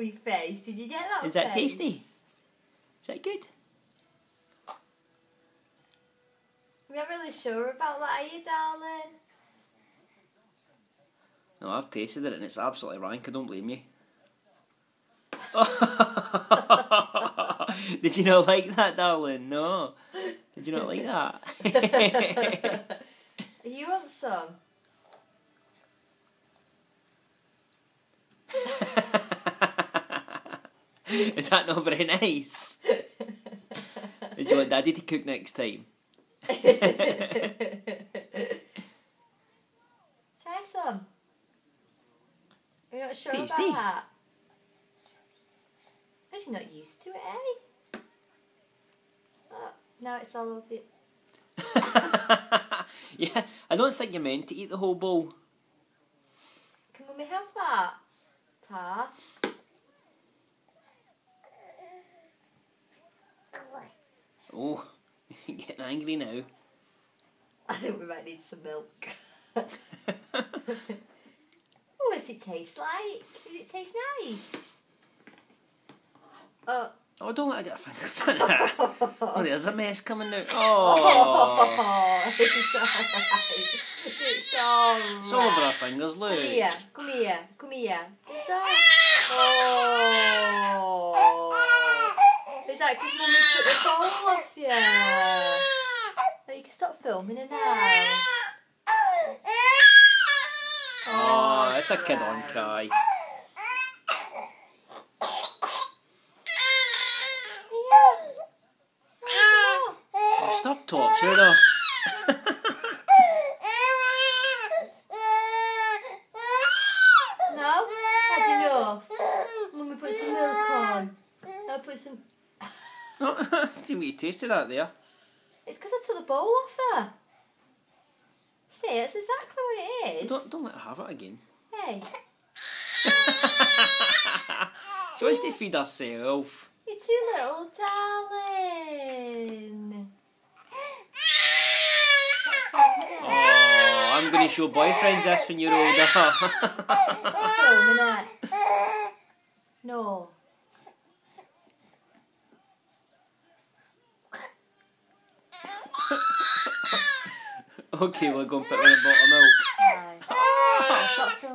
wee face. Did you get that? Is that tasty? Is that good? I'm not really sure about that, are you, darling? No, I've tasted it and it's absolutely rank. I don't blame you. Did you not like that, darling? No. Did you not like that? You want some? Is that not very nice? Did you want Daddy to cook next time? Try some. You're not sure Tasty. about that? Because you're not used to it, eh? Oh, now it's all over you. Yeah, I don't think you're meant to eat the whole bowl. Can Mummy have that? Ta. Oh, you're getting angry now. I think we might need some milk. What does it taste like? Does it taste nice? Oh, don't let her get her fingers in it. Oh, there's a mess coming out. oh, it's alright. It's alright. It's all over her fingers, look. Come here, come here, come here. It's all... Oh. Is that because Mummy took the bowl off you? So you can stop filming her now. Oh, it's a kid on cry. Oh, stop torturing her. No? Had enough? Mummy put some milk on. I'll put some... Didn't you taste that there? It's because I took the bowl off her. See, that's exactly what it is. Don't let her have it again. Hey, She wants to feed herself. you're too little, darling. Oh, I'm going to show boyfriends this when you're older. Stop filming it. No. Okay, we'll go and put her in a bottle of milk. Right. Stop filming.